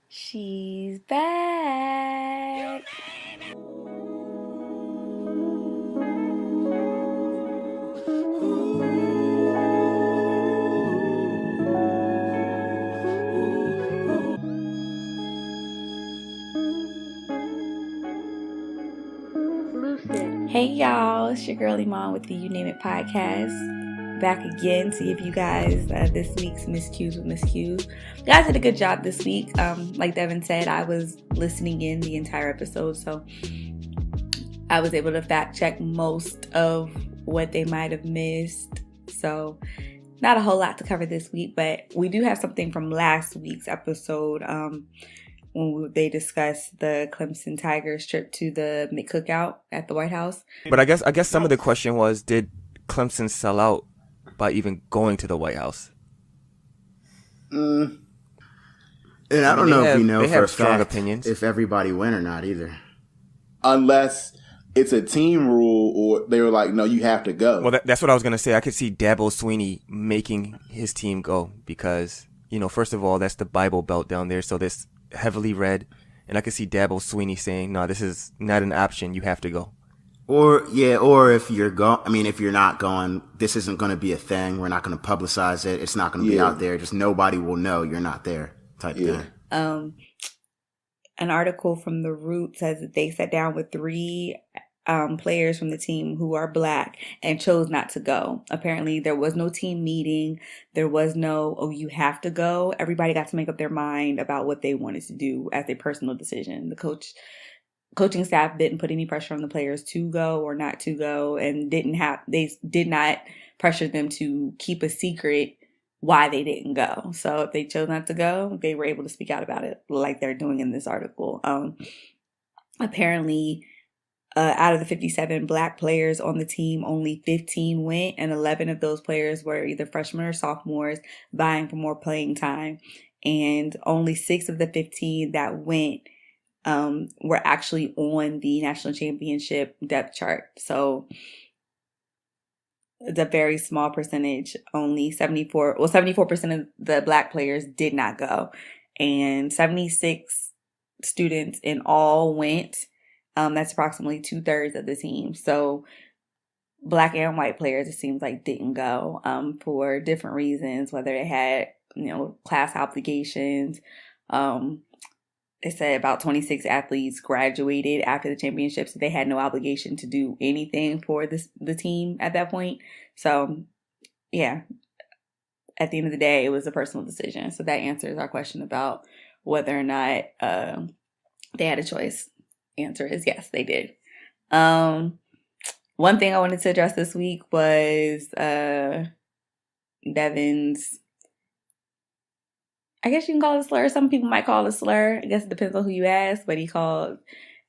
She's back. Hey y'all, it's your girl Iman with the You Name It podcast. Back again to give you guys this week's Miscues with Miscues. You guys did a good job this week. Like Devin said, I was listening in the entire episode, so I was able to fact check most of what they might have missed. So not a whole lot to cover this week, but we do have something from last week's episode when they discussed the Clemson Tigers trip to the McCookout at the White House. But I guess some of the question was, did Clemson sell out by even going to the White House? And I don't know if we know for a strong fact opinions. if everybody went or not either. Unless it's a team rule or they were like, no, you have to go. Well, that's what I was going to say. I could see Dabo Swinney making his team go because, first of all, that's the Bible Belt down there, so this heavily read. And I could see Dabo Swinney saying, no, this is not an option. You have to go. Or if you're if you're not going, this isn't going to be a thing. We're not going to publicize it. It's not going to be out there. Just nobody will know you're not there type thing. An article from The Root says that they sat down with three players from the team who are Black and chose not to go. Apparently, there was no team meeting. There was no, oh, you have to go. Everybody got to make up their mind about what they wanted to do as a personal decision. The coaching staff didn't put any pressure on the players to go or not to go, and they did not pressure them to keep a secret why they didn't go. So if they chose not to go, they were able to speak out about it like they're doing in this article. Apparently, out of the 57 Black players on the team, only 15 went, and 11 of those players were either freshmen or sophomores vying for more playing time. And only 6 of the 15 that went were actually on the national championship depth chart. So it's a very small percentage. Only 74% of the Black players did not go. And 76 students in all went. That's approximately 2/3 of the team. So Black and white players, it seems like, didn't go for different reasons, whether they had, class obligations. They said about 26 athletes graduated after the championships. So they had no obligation to do anything for the team at that point. So, yeah, at the end of the day, it was a personal decision. So that answers our question about whether or not they had a choice. Answer is yes, they did. One thing I wanted to address this week was Devin's, I guess you can call it a slur. Some people might call it a slur. I guess it depends on who you ask, but he called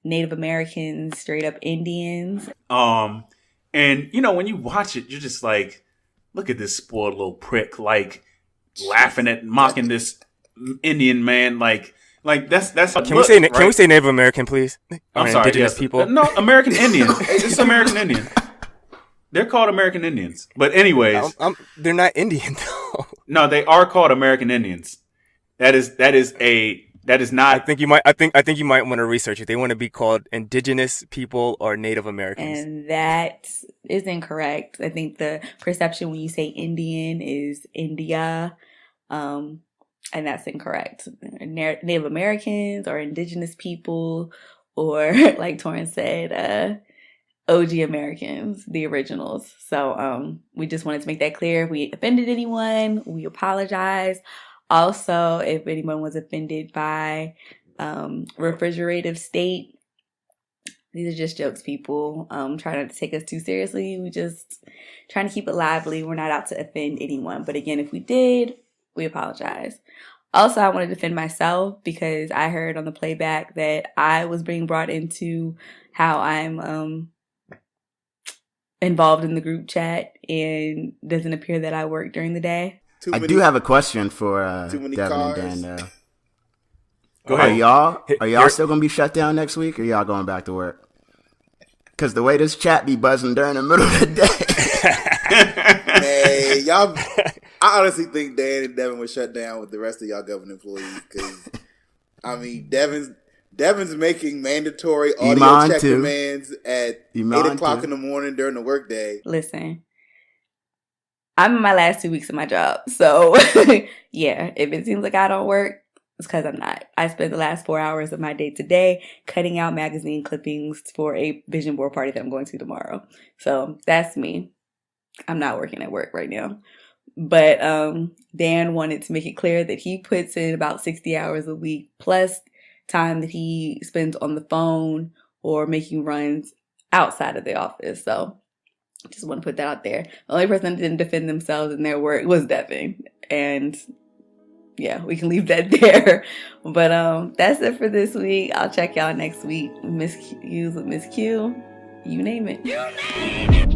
Native Americans straight up Indians. And when you watch it, you're just like, look at this spoiled little prick, like laughing at, mocking this Indian man, like that's. Can we say Native American, please? I'm sorry, indigenous people. No, American Indian. It's American Indian. They're called American Indians. But anyways, they're not Indian though. No, they are called American Indians. That is not. I think you might want to research it. They want to be called indigenous people or Native Americans. And that is incorrect. I think the perception when you say Indian is India. And that's incorrect. Native Americans or indigenous people, or like Torrance said, OG Americans, the originals. So we just wanted to make that clear. If we offended anyone, we apologize. Also, if anyone was offended by refrigerative state, these are just jokes, people. Try not to take us too seriously. We just trying to keep it lively. We're not out to offend anyone. But again, if we did, we apologize. Also, I want to defend myself because I heard on the playback that I was being brought into how I'm involved in the group chat, and doesn't appear that I work during the day. I do have a question for Devin and Dan. Go ahead. Are y'all still going to be shut down next week, or y'all going back to work? Because the way this chat be buzzing during the middle of the day. Man, y'all... I honestly think Dan and Devin was shut down with the rest of y'all government employees because I mean, Devin's making mandatory audio Iman check too. demands at Iman 8 o'clock too. in the morning during the workday. Listen, I'm in my last 2 weeks of my job. So, yeah, if it seems like I don't work, it's because I'm not. I spent the last 4 hours of my day today cutting out magazine clippings for a vision board party that I'm going to tomorrow. So, that's me. I'm not working at work right now. But Dan wanted to make it clear that he puts in about 60 hours a week plus time that he spends on the phone or making runs outside of the office. So just want to put that out there. The only person that didn't defend themselves in their work was Devin. And yeah, we can leave that there. But that's it for this week. I'll check y'all next week. Miscues with Miss Q. You name it.